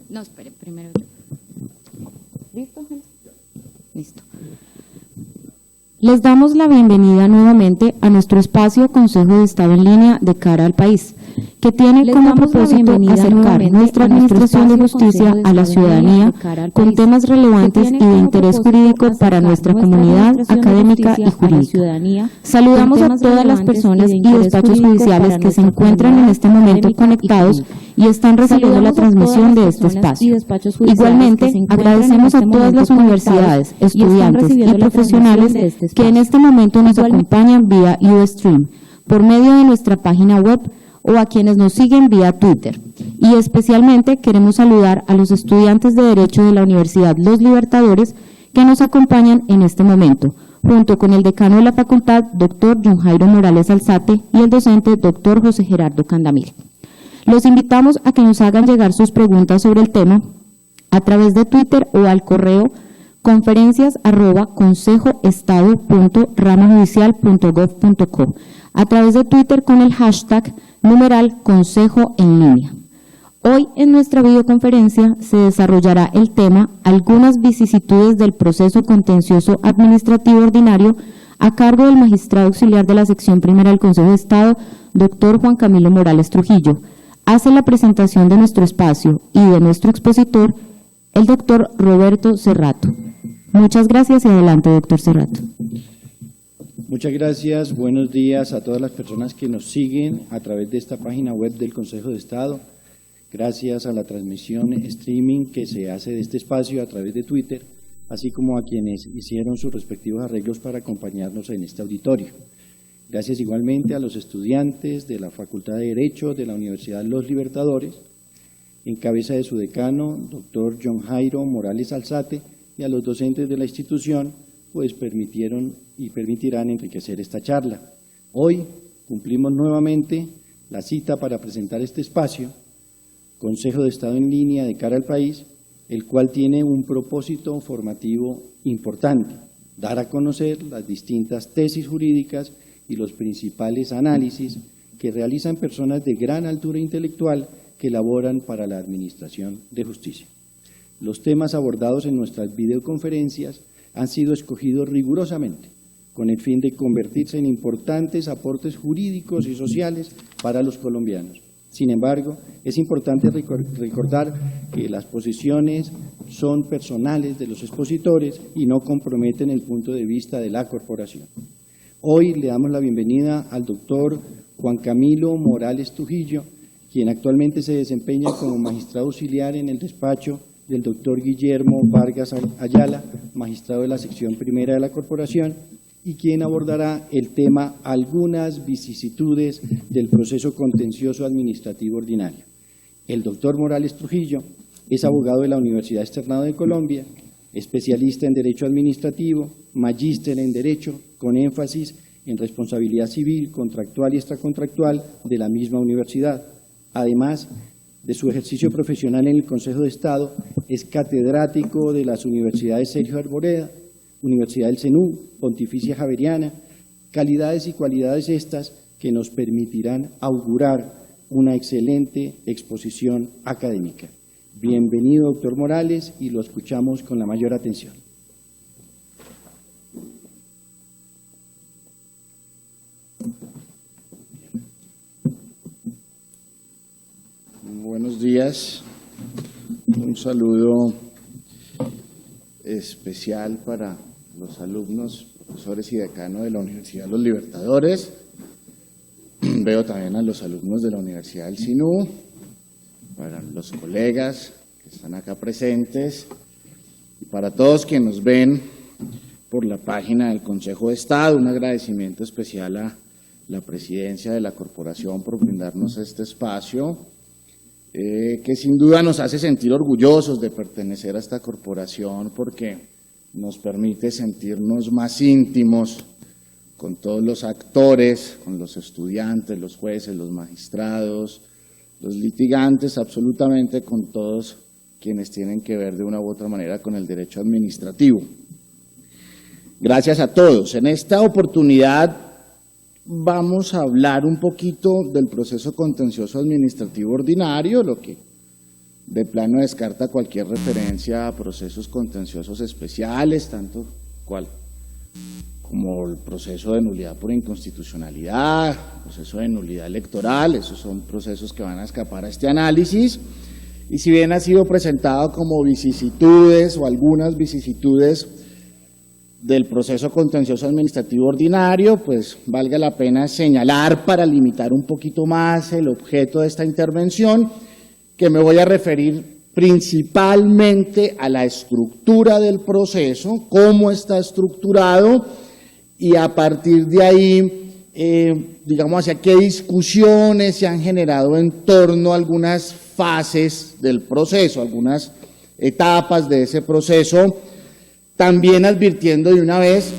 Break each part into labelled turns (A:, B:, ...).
A: No, espere, primero. ¿Listo, Ángela? Listo. Les damos la bienvenida nuevamente a nuestro espacio Consejo de Estado en Línea de cara al país, que tiene como propósito acercar nuestra Administración de Justicia a la ciudadanía con temas relevantes y de interés jurídico para nuestra comunidad académica y jurídica. Saludamos a todas las personas y despachos judiciales que se encuentran en este momento conectados y están recibiendo la transmisión de este espacio. Igualmente, agradecemos a todas las universidades, estudiantes y profesionales que en este momento nos acompañan vía Ustream, por medio de nuestra página web o a quienes nos siguen vía Twitter. Y especialmente queremos saludar a los estudiantes de Derecho de la Universidad Los Libertadores que nos acompañan en este momento, junto con el decano de la facultad, doctor John Jairo Morales Alzate, y el docente, doctor José Gerardo Candamil. Los invitamos a que nos hagan llegar sus preguntas sobre el tema a través de Twitter o al correo conferencias@consejoestado.ramajudicial.gov.co, a través de Twitter con el hashtag #Consejo en línea. Hoy en nuestra videoconferencia se desarrollará el tema Algunas vicisitudes del proceso contencioso administrativo ordinario a cargo del magistrado auxiliar de la sección primera del Consejo de Estado, doctor Juan Camilo Morales Trujillo. Hace la presentación de nuestro espacio y de nuestro expositor, el doctor Roberto Cerrato. Muchas gracias y adelante, doctor Cerrato.
B: Muchas gracias, buenos días a todas las personas que nos siguen a través de esta página web del Consejo de Estado. Gracias a la transmisión streaming que se hace de este espacio a través de Twitter, así como a quienes hicieron sus respectivos arreglos para acompañarnos en este auditorio. Gracias igualmente a los estudiantes de la Facultad de Derecho de la Universidad Los Libertadores, en cabeza de su decano, doctor John Jairo Morales Alzate, y a los docentes de la institución, pues permitieron y permitirán enriquecer esta charla. Hoy cumplimos nuevamente la cita para presentar este espacio, Consejo de Estado en línea de cara al país, el cual tiene un propósito formativo importante, dar a conocer las distintas tesis jurídicas y los principales análisis que realizan personas de gran altura intelectual que elaboran para la Administración de Justicia. Los temas abordados en nuestras videoconferencias han sido escogidos rigurosamente con el fin de convertirse en importantes aportes jurídicos y sociales para los colombianos. Sin embargo, es importante recordar que las posiciones son personales de los expositores y no comprometen el punto de vista de la corporación. Hoy le damos la bienvenida al doctor Juan Camilo Morales Trujillo, quien actualmente se desempeña como magistrado auxiliar en el despacho del doctor Guillermo Vargas Ayala, magistrado de la sección primera de la corporación, y quien abordará el tema Algunas vicisitudes del proceso contencioso administrativo ordinario. El doctor Morales Trujillo es abogado de la Universidad Externado de Colombia, especialista en Derecho Administrativo, magíster en Derecho, con énfasis en responsabilidad civil, contractual y extracontractual de la misma universidad. Además de su ejercicio profesional en el Consejo de Estado, es catedrático de las universidades Sergio Arboleda, Universidad del Cenú, Pontificia Javeriana, calidades y cualidades estas que nos permitirán augurar una excelente exposición académica. Bienvenido, doctor Morales, y lo escuchamos con la mayor atención.
C: Buenos días, un saludo especial para los alumnos, profesores y decanos de la Universidad Los Libertadores. Veo también a los alumnos de la Universidad del Cenú, para los colegas que están acá presentes, y para todos quienes nos ven por la página del Consejo de Estado. Un agradecimiento especial a la presidencia de la corporación por brindarnos este espacio, que sin duda nos hace sentir orgullosos de pertenecer a esta corporación porque nos permite sentirnos más íntimos con todos los actores, con los estudiantes, los jueces, los magistrados, los litigantes, absolutamente con todos quienes tienen que ver de una u otra manera con el derecho administrativo. Gracias a todos. En esta oportunidad vamos a hablar un poquito del proceso contencioso administrativo ordinario, lo que De plano descarta cualquier referencia a procesos contenciosos especiales, tanto como el proceso de nulidad por inconstitucionalidad, el proceso de nulidad electoral. Esos son procesos que van a escapar a este análisis. Y si bien ha sido presentado como vicisitudes o algunas vicisitudes del proceso contencioso administrativo ordinario, pues valga la pena señalar, para limitar un poquito más el objeto de esta intervención, que me voy a referir principalmente a la estructura del proceso, cómo está estructurado, y a partir de ahí, digamos, hacia qué discusiones se han generado en torno a algunas fases del proceso, algunas etapas de ese proceso, también advirtiendo de una vez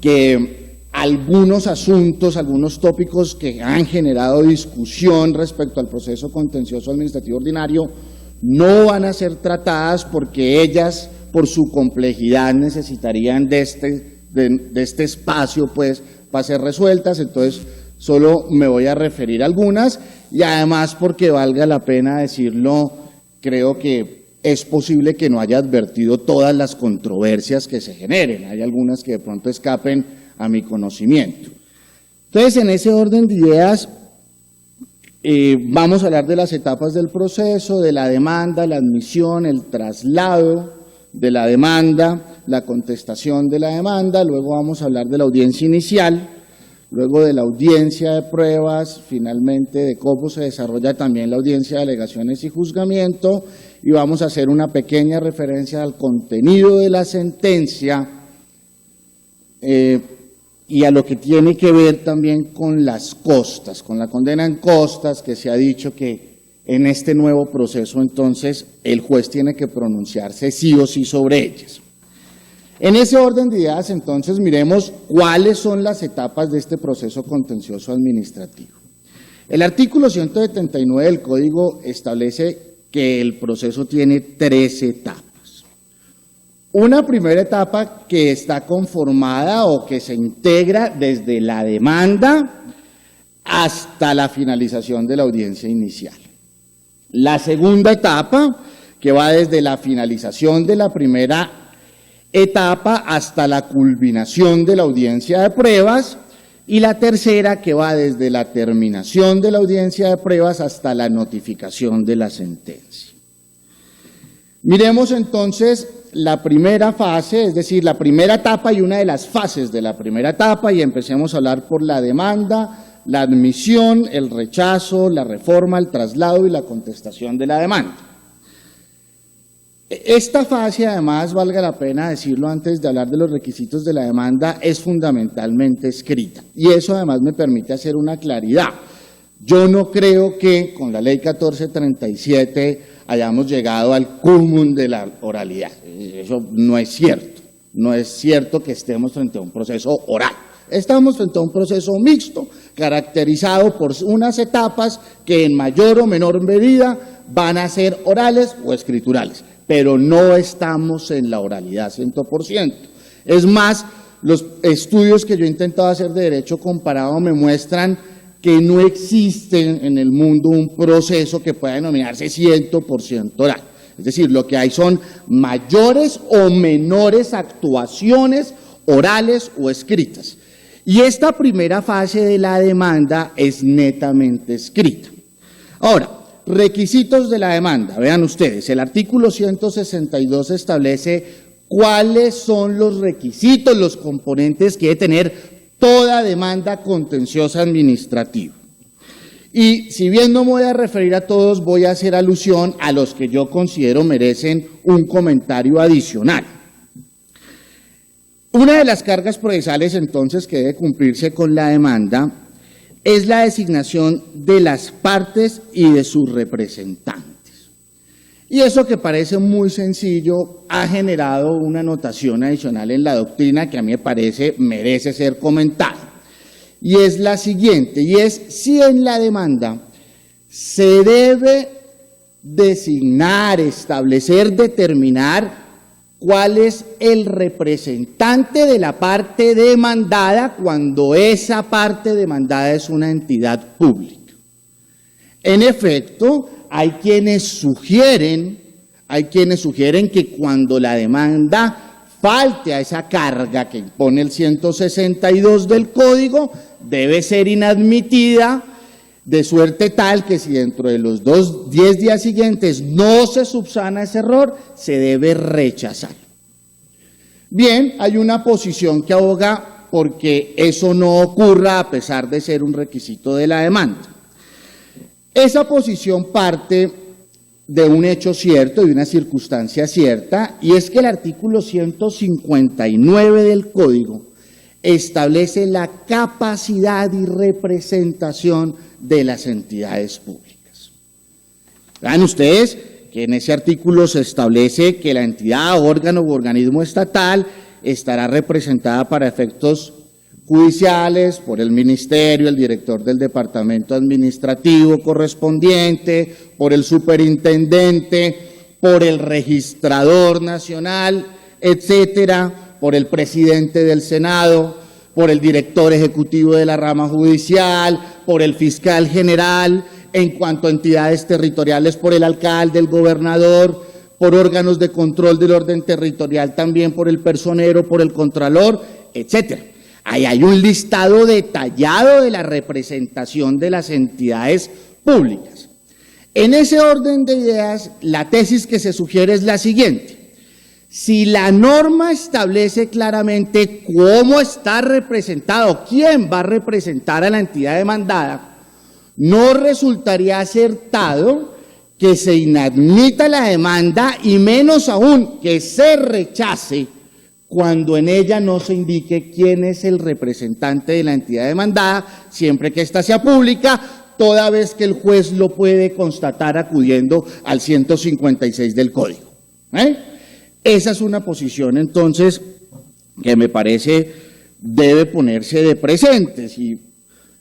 C: que algunos asuntos, algunos tópicos que han generado discusión respecto al proceso contencioso administrativo ordinario no van a ser tratadas, porque ellas, por su complejidad, necesitarían de este espacio, pues, para ser resueltas. Entonces, solo me voy a referir a algunas, y además, porque valga la pena decirlo, creo que es posible que no haya advertido todas las controversias que se generen. Hay algunas que de pronto escapen a mi conocimiento. Entonces, en ese orden de ideas, vamos a hablar de las etapas del proceso, de la demanda, la admisión, el traslado de la demanda, la contestación de la demanda. Luego vamos a hablar de la audiencia inicial, luego de la audiencia de pruebas, finalmente de cómo se desarrolla también la audiencia de alegaciones y juzgamiento, y vamos a hacer una pequeña referencia al contenido de la sentencia y a lo que tiene que ver también con las costas, con la condena en costas, que se ha dicho que en este nuevo proceso entonces el juez tiene que pronunciarse sí o sí sobre ellas. En ese orden de ideas, entonces, miremos cuáles son las etapas de este proceso contencioso administrativo. El artículo 179 del Código establece que el proceso tiene 3 etapas. Una primera etapa que está conformada o que se integra desde la demanda hasta la finalización de la audiencia inicial. La segunda etapa, que va desde la finalización de la primera etapa hasta la culminación de la audiencia de pruebas, y la tercera, que va desde la terminación de la audiencia de pruebas hasta la notificación de la sentencia. Miremos entonces la primera fase, es decir, la primera etapa y una de las fases de la primera etapa, y empecemos a hablar por la demanda, la admisión, el rechazo, la reforma, el traslado y la contestación de la demanda. Esta fase, además, valga la pena decirlo antes de hablar de los requisitos de la demanda, es fundamentalmente escrita, y eso además me permite hacer una claridad. Yo no creo que con la ley 1437 hayamos llegado al cúmulo de la oralidad. Eso no es cierto. No es cierto que estemos frente a un proceso oral. Estamos frente a un proceso mixto, caracterizado por unas etapas que en mayor o menor medida van a ser orales o escriturales, pero no estamos en la oralidad 100%. Es más, los estudios que yo he intentado hacer de derecho comparado me muestran que no existe en el mundo un proceso que pueda denominarse 100% oral. Es decir, lo que hay son mayores o menores actuaciones orales o escritas. Y esta primera fase de la demanda es netamente escrita. Ahora, requisitos de la demanda. Vean ustedes, el artículo 162 establece cuáles son los requisitos, los componentes que debe tener toda demanda contenciosa administrativa. Y si bien no me voy a referir a todos, voy a hacer alusión a los que yo considero merecen un comentario adicional. Una de las cargas procesales, entonces, que debe cumplirse con la demanda es la designación de las partes y de sus representantes. Y eso, que parece muy sencillo, ha generado una anotación adicional en la doctrina que a mí me parece merece ser comentada. Y es la siguiente, y es si en la demanda se debe designar, establecer, determinar cuál es el representante de la parte demandada cuando esa parte demandada es una entidad pública. En efecto, hay quienes sugieren que cuando la demanda falte a esa carga que impone el 162 del Código, debe ser inadmitida, de suerte tal que si dentro de los 10 días siguientes no se subsana ese error, se debe rechazar. Bien, hay una posición que aboga porque eso no ocurra a pesar de ser un requisito de la demanda. Esa posición parte de un hecho cierto, de una circunstancia cierta, y es que el artículo 159 del Código establece la capacidad y representación de las entidades públicas. Vean ustedes que en ese artículo se establece que la entidad, órgano u organismo estatal estará representada para efectos judiciales por el ministerio, el director del departamento administrativo correspondiente, por el superintendente, por el registrador nacional, etcétera, por el presidente del Senado, por el director ejecutivo de la rama judicial, por el fiscal general, en cuanto a entidades territoriales, por el alcalde, el gobernador, por órganos de control del orden territorial, también por el personero, por el contralor, etcétera. Ahí hay un listado detallado de la representación de las entidades públicas. En ese orden de ideas, la tesis que se sugiere es la siguiente. Si la norma establece claramente cómo está representado, quién va a representar a la entidad demandada, no resultaría acertado que se inadmita la demanda y menos aún que se rechace cuando en ella no se indique quién es el representante de la entidad demandada, siempre que ésta sea pública, toda vez que el juez lo puede constatar acudiendo al 156 del Código. Esa es una posición, entonces, que me parece debe ponerse de presentes y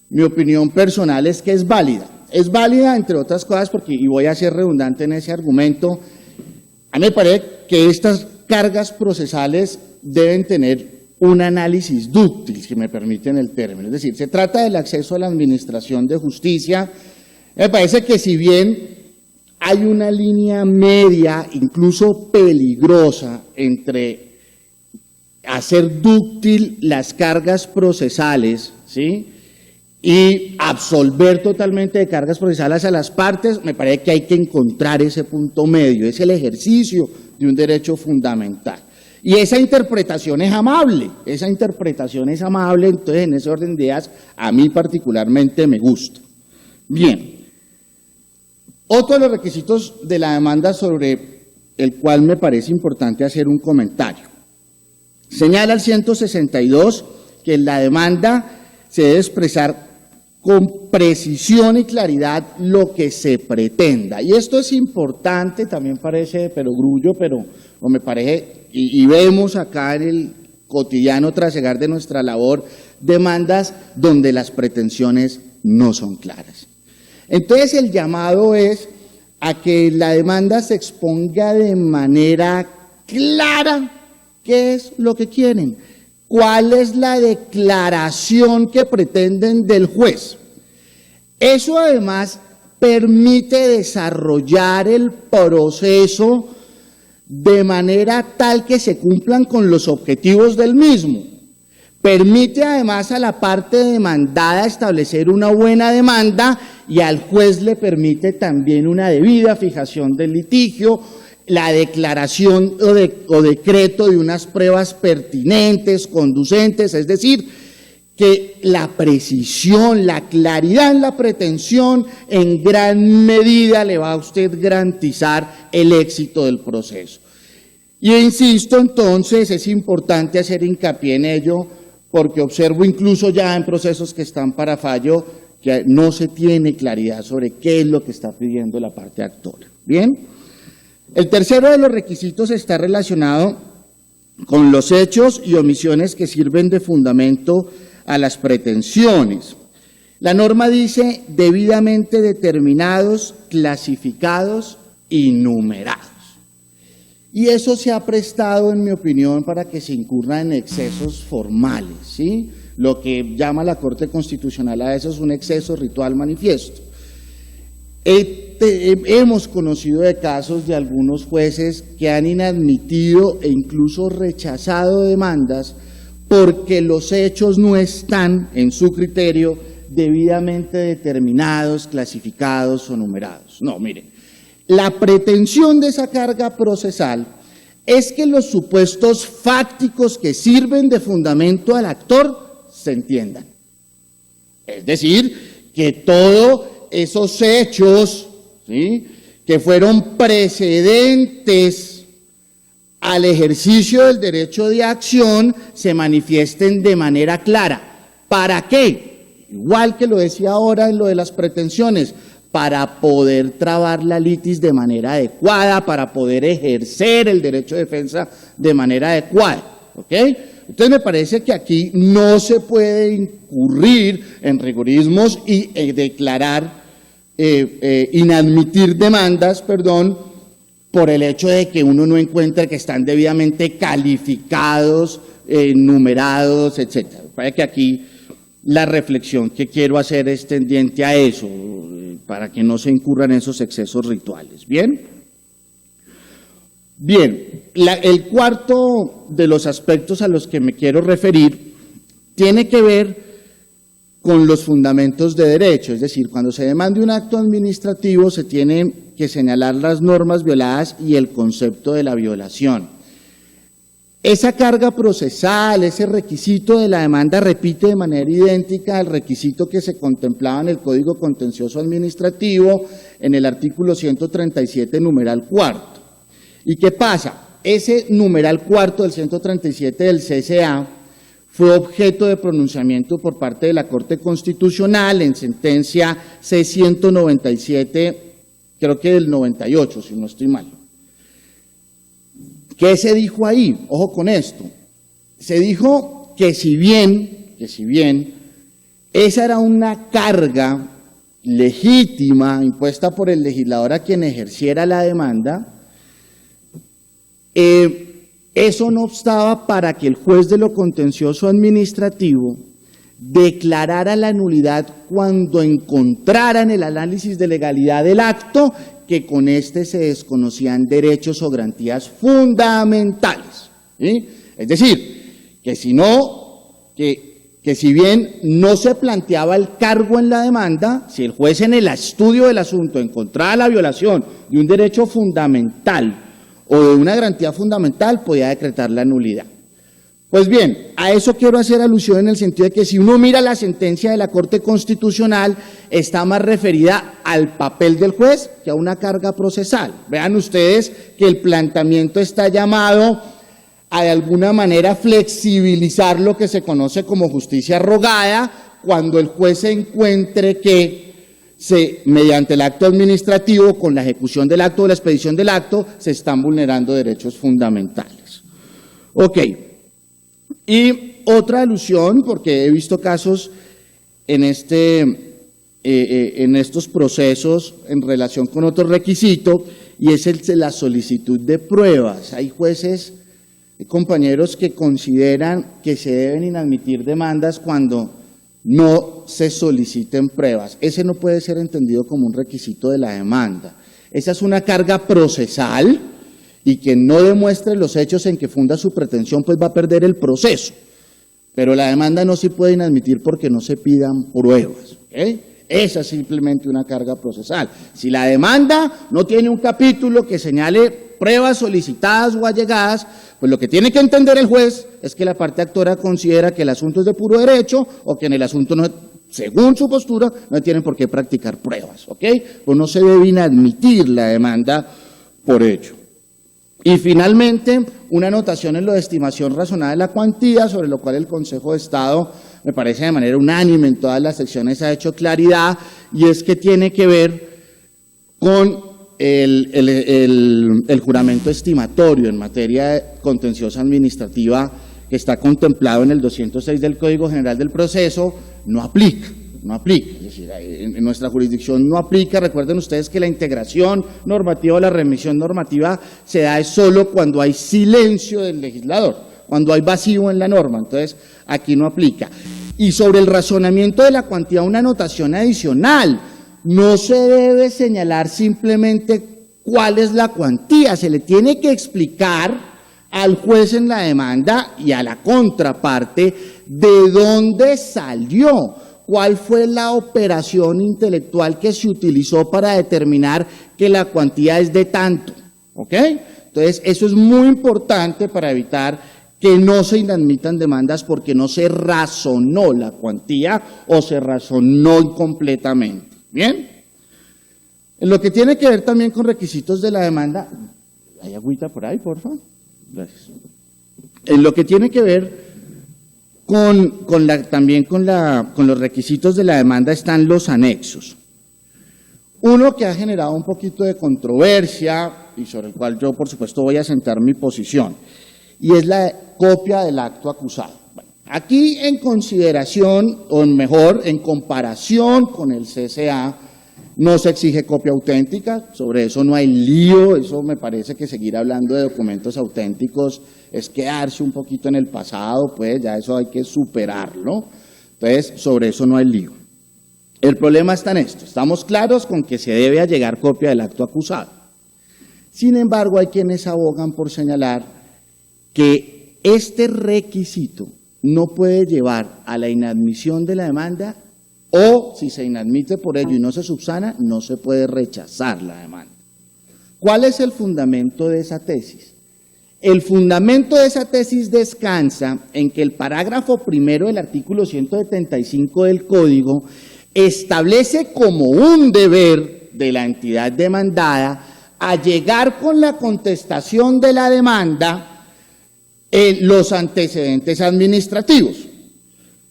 C: mi opinión personal es que es válida. Es válida, entre otras cosas, porque, y voy a ser redundante en ese argumento, a mí me parece que estas cargas procesales deben tener un análisis dúctil, si me permiten el término. Es decir, se trata del acceso a la administración de justicia. Me parece que si bien hay una línea media, incluso peligrosa, entre hacer dúctil las cargas procesales, ¿sí?, y absolver totalmente de cargas procesales a las partes, me parece que hay que encontrar ese punto medio, es el ejercicio de un derecho fundamental. Y esa interpretación es amable, entonces en ese orden de ideas a mí particularmente me gusta. Bien, otro de los requisitos de la demanda sobre el cual me parece importante hacer un comentario. Señala el 162 que en la demanda se debe expresar con precisión y claridad lo que se pretenda. Y esto es importante, también parece de perogrullo, pero me parece, y vemos acá en el cotidiano trasegar de nuestra labor, demandas donde las pretensiones no son claras. Entonces el llamado es a que la demanda se exponga de manera clara qué es lo que quieren. ¿Cuál es la declaración que pretenden del juez? Eso además permite desarrollar el proceso de manera tal que se cumplan con los objetivos del mismo. Permite además a la parte demandada establecer una buena demanda y al juez le permite también una debida fijación del litigio, la declaración o decreto de unas pruebas pertinentes, conducentes, es decir, que la precisión, la claridad en la pretensión en gran medida le va a usted garantizar el éxito del proceso. Y insisto, entonces, es importante hacer hincapié en ello porque observo incluso ya en procesos que están para fallo que no se tiene claridad sobre qué es lo que está pidiendo la parte actora. ¿Bien? El tercero de los requisitos está relacionado con los hechos y omisiones que sirven de fundamento a las pretensiones. La norma dice debidamente determinados, clasificados y numerados. Y eso se ha prestado, en mi opinión, para que se incurra en excesos formales, ¿sí? Lo que llama la Corte Constitucional a eso es un exceso ritual manifiesto. hemos conocido de casos de algunos jueces que han inadmitido e incluso rechazado demandas porque los hechos no están, en su criterio, debidamente determinados, clasificados o numerados. No, miren, la pretensión de esa carga procesal es que los supuestos fácticos que sirven de fundamento al actor se entiendan. Es decir, que todos esos hechos, ¿sí?, que fueron precedentes al ejercicio del derecho de acción se manifiesten de manera clara. ¿Para qué? Igual que lo decía ahora en lo de las pretensiones, para poder trabar la litis de manera adecuada, para poder ejercer el derecho de defensa de manera adecuada, ¿ok? Entonces me parece que aquí no se puede incurrir en rigorismos y inadmitir demandas, por el hecho de que uno no encuentra que están debidamente calificados, numerados, etcétera. Me parece que aquí la reflexión que quiero hacer es tendiente a eso, para que no se incurran esos excesos rituales. ¿Bien? Bien, el cuarto de los aspectos a los que me quiero referir tiene que ver con los fundamentos de derecho, es decir, cuando se demande un acto administrativo se tienen que señalar las normas violadas y el concepto de la violación. Esa carga procesal, ese requisito de la demanda repite de manera idéntica al requisito que se contemplaba en el Código Contencioso Administrativo en el artículo 137, numeral cuarto. ¿Y qué pasa? Ese numeral cuarto del 137 del CCA fue objeto de pronunciamiento por parte de la Corte Constitucional en sentencia C-197, creo que del 98, si no estoy mal. ¿Qué se dijo ahí? Ojo con esto. Se dijo que si bien esa era una carga legítima impuesta por el legislador a quien ejerciera la demanda, eso no obstaba para que el juez de lo contencioso administrativo declarara la nulidad cuando encontrara en el análisis de legalidad del acto que con este se desconocían derechos o garantías fundamentales, ¿sí? Es decir, que si bien no se planteaba el cargo en la demanda, si el juez en el estudio del asunto encontraba la violación de un derecho fundamental o de una garantía fundamental, podía decretar la nulidad. Pues bien, a eso quiero hacer alusión en el sentido de que si uno mira la sentencia de la Corte Constitucional, está más referida al papel del juez que a una carga procesal. Vean ustedes que el planteamiento está llamado a de alguna manera flexibilizar lo que se conoce como justicia rogada cuando el juez se encuentre que mediante el acto administrativo, con la ejecución del acto o la expedición del acto, se están vulnerando derechos fundamentales. Ok. Y otra alusión, porque he visto casos en estos procesos en relación con otro requisito, y es el de la solicitud de pruebas. Hay jueces, compañeros, que consideran que se deben inadmitir demandas cuando no se soliciten pruebas. Ese no puede ser entendido como un requisito de la demanda. Esa es una carga procesal, y quien no demuestre los hechos en que funda su pretensión, pues va a perder el proceso. Pero la demanda no se puede inadmitir porque no se pidan pruebas, ¿ok? Esa es simplemente una carga procesal. Si la demanda no tiene un capítulo que señale pruebas solicitadas o allegadas, pues lo que tiene que entender el juez es que la parte actora considera que el asunto es de puro derecho o que en el asunto, no, según su postura, no tienen por qué practicar pruebas, ¿ok? Pues no se debe inadmitir la demanda por hecho. Y finalmente, una anotación en lo de estimación razonada de la cuantía, sobre lo cual el Consejo de Estado, me parece de manera unánime en todas las secciones, ha hecho claridad, y es que tiene que ver con el juramento estimatorio en materia contenciosa administrativa que está contemplado en el 206 del Código General del Proceso, no aplica. Es decir, en nuestra jurisdicción no aplica. Recuerden ustedes que la integración normativa o la remisión normativa se da solo cuando hay silencio del legislador, cuando hay vacío en la norma. Entonces, aquí no aplica. Y sobre el razonamiento de la cuantía, una anotación adicional. no se debe señalar simplemente cuál es la cuantía, se le tiene que explicar al juez en la demanda y a la contraparte de dónde salió, cuál fue la operación intelectual que se utilizó para determinar que la cuantía es de tanto, ¿ok? Entonces, eso es muy importante para evitar que no se inadmitan demandas porque no se razonó la cuantía o se razonó incompletamente, ¿bien? En lo que tiene que ver también con requisitos de la demanda, ¿hay agüita por ahí, por favor? Gracias. En lo que tiene que ver también con los requisitos de la demanda están los anexos. Uno que ha generado un poquito de controversia y sobre el cual yo, por supuesto, voy a sentar mi posición, y es la copia del acto acusado. Bueno, aquí en consideración, o mejor, en comparación con el CCA, no se exige copia auténtica, sobre eso no hay lío, eso me parece que seguir hablando de documentos auténticos es quedarse un poquito en el pasado, pues ya eso hay que superarlo, entonces sobre eso no hay lío. El problema está en esto, estamos claros con que se debe allegar copia del acto acusado. Sin embargo, hay quienes abogan por señalar que este requisito no puede llevar a la inadmisión de la demanda o, si se inadmite por ello y no se subsana, no se puede rechazar la demanda. ¿Cuál es el fundamento de esa tesis? El fundamento de esa tesis descansa en que el parágrafo primero del artículo 175 del Código establece como un deber de la entidad demandada allegar con la contestación de la demanda los antecedentes administrativos.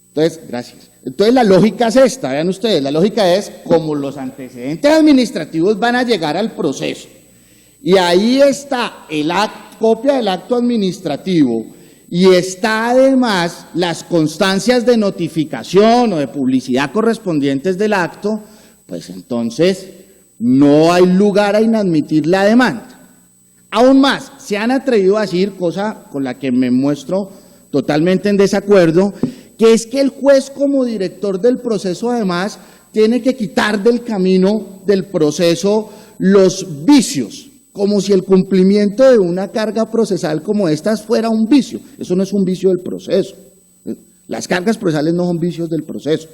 C: Entonces, gracias. Entonces la lógica es esta, vean ustedes, la lógica es como los antecedentes administrativos van a llegar al proceso y ahí está copia del acto administrativo y está además las constancias de notificación o de publicidad correspondientes del acto, pues entonces no hay lugar a inadmitir la demanda. Aún más, se han atrevido a decir, cosa con la que me muestro totalmente en desacuerdo, que es que el juez como director del proceso además tiene que quitar del camino del proceso los vicios, como si el cumplimiento de una carga procesal como estas fuera un vicio. Eso no es un vicio del proceso. Las cargas procesales no son vicios del proceso.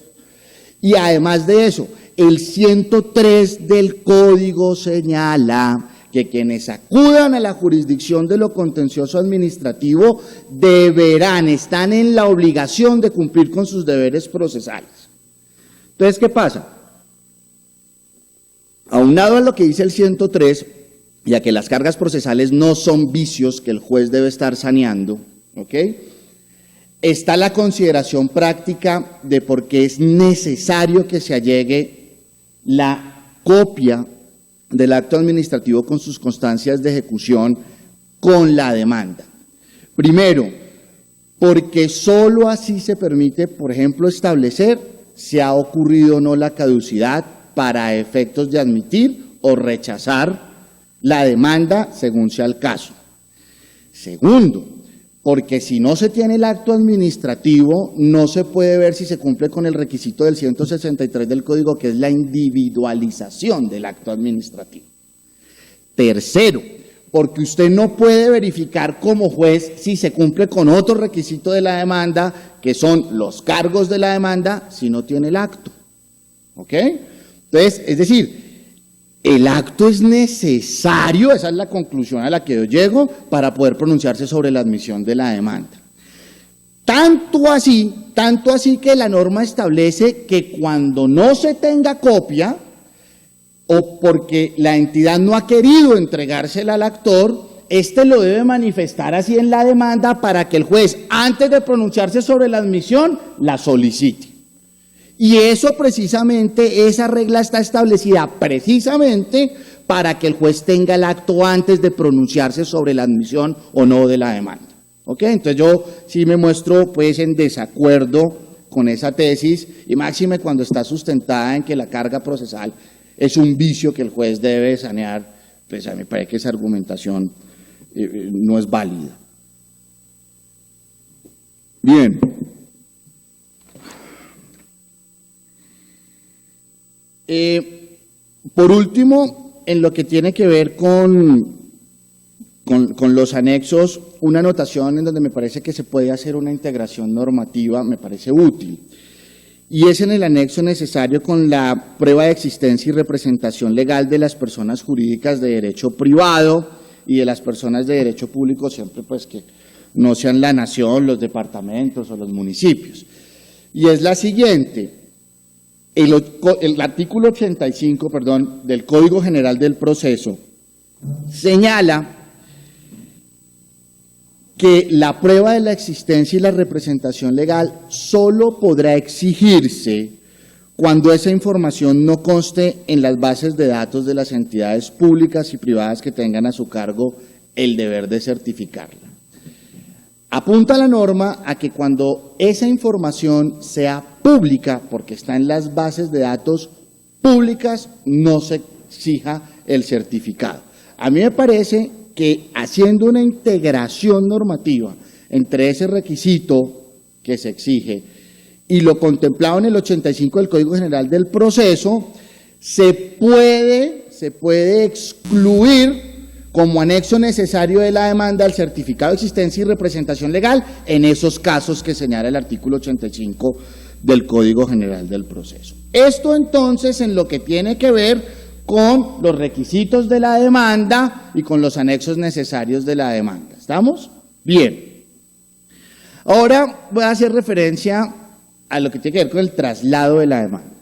C: Y además de eso, el 103 del Código señala que quienes acudan a la jurisdicción de lo contencioso administrativo están en la obligación de cumplir con sus deberes procesales. Entonces, ¿qué pasa? Aunado a lo que dice el 103, y a que las cargas procesales no son vicios que el juez debe estar saneando, ¿ok?, está la consideración práctica de por qué es necesario que se allegue la copia del acto administrativo con sus constancias de ejecución con la demanda. Primero, porque sólo así se permite, por ejemplo, establecer si ha ocurrido o no la caducidad para efectos de admitir o rechazar la demanda según sea el caso. Segundo, porque si no se tiene el acto administrativo, no se puede ver si se cumple con el requisito del 163 del Código, que es la individualización del acto administrativo. Tercero, porque usted no puede verificar como juez si se cumple con otro requisito de la demanda, que son los cargos de la demanda, si no tiene el acto. ¿Ok? Entonces, es decir, el acto es necesario, esa es la conclusión a la que yo llego, para poder pronunciarse sobre la admisión de la demanda. Tanto así que la norma establece que cuando no se tenga copia, o porque la entidad no ha querido entregársela al actor, éste lo debe manifestar así en la demanda para que el juez, antes de pronunciarse sobre la admisión, la solicite. Y eso precisamente, esa regla está establecida precisamente para que el juez tenga el acto antes de pronunciarse sobre la admisión o no de la demanda. ¿Ok? Entonces yo sí me muestro pues en desacuerdo con esa tesis y máxime cuando está sustentada en que la carga procesal es un vicio que el juez debe sanear, pues a mí me parece que esa argumentación no es válida. Bien. Por último, en lo que tiene que ver con los anexos, una anotación en donde me parece que se puede hacer una integración normativa, me parece útil. Y es en el anexo necesario con la prueba de existencia y representación legal de las personas jurídicas de derecho privado y de las personas de derecho público, siempre pues que no sean la nación, los departamentos o los municipios. Y es la siguiente. El artículo 85, del Código General del Proceso señala que la prueba de la existencia y la representación legal solo podrá exigirse cuando esa información no conste en las bases de datos de las entidades públicas y privadas que tengan a su cargo el deber de certificarla. Apunta la norma a que cuando esa información sea pública, porque está en las bases de datos públicas, no se exija el certificado. A mí me parece que haciendo una integración normativa entre ese requisito que se exige y lo contemplado en el 85 del Código General del Proceso, se puede excluir como anexo necesario de la demanda el certificado de existencia y representación legal en esos casos que señala el artículo 85 del Código General del Proceso. Esto entonces en lo que tiene que ver con los requisitos de la demanda y con los anexos necesarios de la demanda. ¿Estamos? Bien. Ahora voy a hacer referencia a lo que tiene que ver con el traslado de la demanda.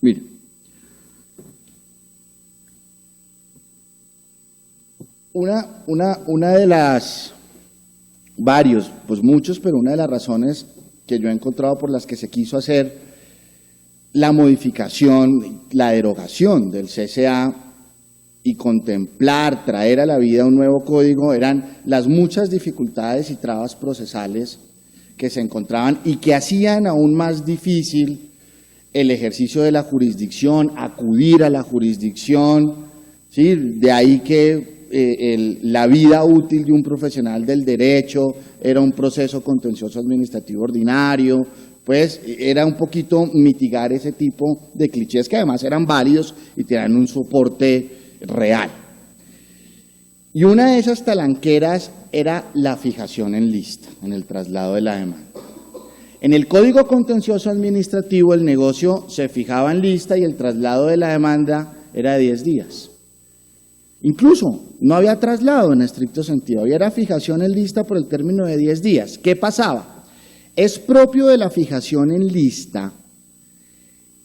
C: Miren. Una de las muchos, pero una de las razones que yo he encontrado por las que se quiso hacer la modificación, la derogación del CCA y contemplar, traer a la vida un nuevo código, eran las muchas dificultades y trabas procesales que se encontraban y que hacían aún más difícil el ejercicio de la jurisdicción, acudir a la jurisdicción, ¿sí? De ahí que la vida útil de un profesional del derecho era un proceso contencioso administrativo ordinario, pues era un poquito mitigar ese tipo de clichés que además eran válidos y tenían un soporte real. Y una de esas talanqueras era la fijación en lista, en el traslado de la demanda. En el Código Contencioso Administrativo el negocio se fijaba en lista y el traslado de la demanda era de 10 días. Incluso no había traslado en estricto sentido, había fijación en lista por el término de 10 días. ¿Qué pasaba? Es propio de la fijación en lista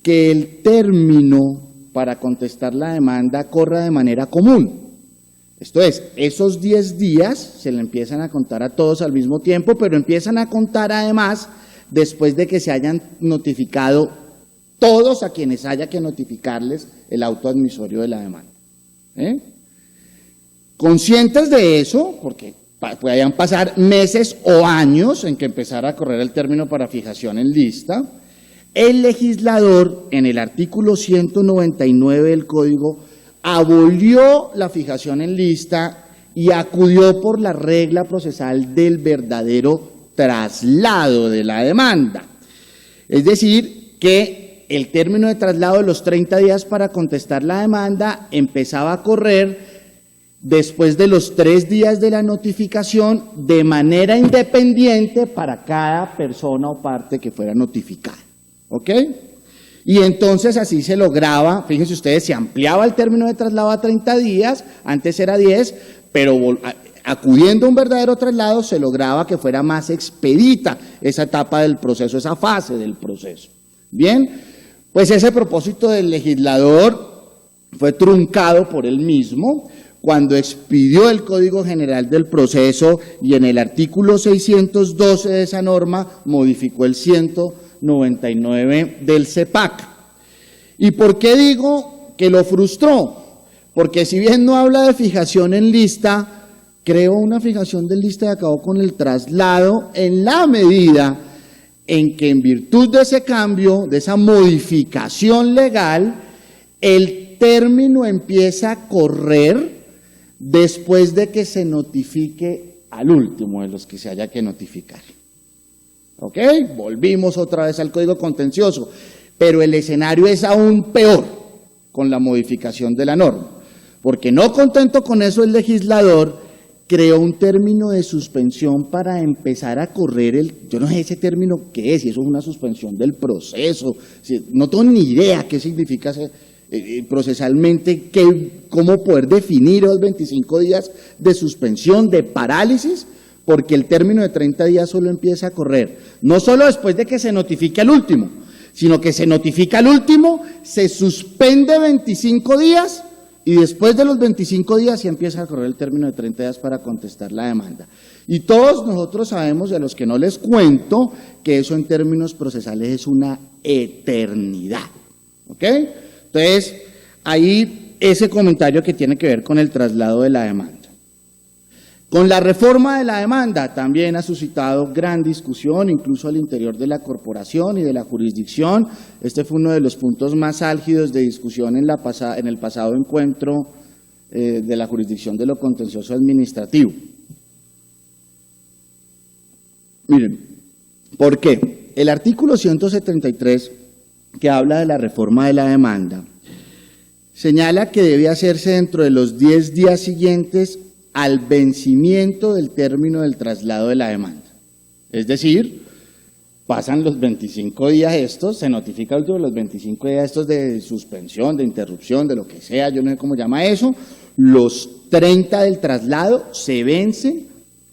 C: que el término para contestar la demanda corra de manera común. Esto es, esos 10 días se le empiezan a contar a todos al mismo tiempo, pero empiezan a contar además después de que se hayan notificado todos a quienes haya que notificarles el auto admisorio de la demanda. Conscientes de eso, porque podían pasar meses o años en que empezara a correr el término para fijación en lista, el legislador en el artículo 199 del Código abolió la fijación en lista y acudió por la regla procesal del verdadero traslado de la demanda. Es decir, que el término de traslado de los 30 días para contestar la demanda empezaba a correr después de los 3 días de la notificación de manera independiente para cada persona o parte que fuera notificada. ¿Ok? Y entonces así se lograba, fíjense ustedes, se ampliaba el término de traslado a 30 días, antes era 10, pero acudiendo a un verdadero traslado se lograba que fuera más expedita esa etapa del proceso, esa fase del proceso. Bien, pues ese propósito del legislador fue truncado por él mismo cuando expidió el Código General del Proceso y en el artículo 612 de esa norma modificó el 199 del CEPAC. ¿Y por qué digo que lo frustró? Porque si bien no habla de fijación en lista, creó una fijación de lista y acabó con el traslado en la medida en que en virtud de ese cambio, de esa modificación legal, el término empieza a correr después de que se notifique al último de los que se haya que notificar. ¿Ok? Volvimos otra vez al Código Contencioso, pero el escenario es aún peor con la modificación de la norma, porque no contento con eso el legislador creó un término de suspensión para empezar a correr yo no sé ese término qué es, si eso es una suspensión del proceso, no tengo ni idea qué significa procesalmente, cómo poder definir los 25 días de suspensión, de parálisis, porque el término de 30 días solo empieza a correr, no solo después de que se notifique al último, sino que se notifica al último, se suspende 25 días, y después de los 25 días ya empieza a correr el término de 30 días para contestar la demanda. Y todos nosotros sabemos, y a los que no les cuento, que eso en términos procesales es una eternidad. ¿Ok? Entonces, ahí ese comentario que tiene que ver con el traslado de la demanda. Con la reforma de la demanda también ha suscitado gran discusión, incluso al interior de la corporación y de la jurisdicción. Este fue uno de los puntos más álgidos de discusión en el pasado encuentro de la jurisdicción de lo contencioso administrativo. Miren, ¿por qué? El artículo 173, que habla de la reforma de la demanda, señala que debe hacerse dentro de los 10 días siguientes al vencimiento del término del traslado de la demanda. Es decir, pasan los 25 días estos, se notifica el último de los 25 días estos de suspensión, de interrupción, de lo que sea, yo no sé cómo llama eso, los 30 del traslado se vencen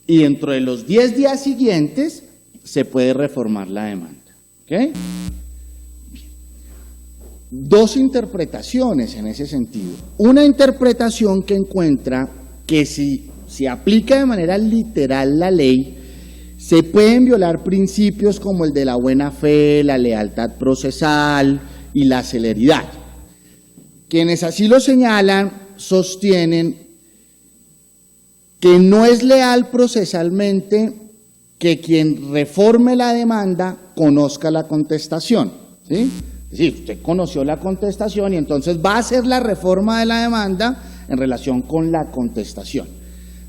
C: y dentro de los 10 días siguientes se puede reformar la demanda. ¿Ok? Dos interpretaciones en ese sentido. Una interpretación que encuentra que si se aplica de manera literal la ley, se pueden violar principios como el de la buena fe, la lealtad procesal y la celeridad. Quienes así lo señalan sostienen que no es leal procesalmente que quien reforme la demanda conozca la contestación, ¿sí? Es decir, usted conoció la contestación y entonces va a hacer la reforma de la demanda en relación con la contestación.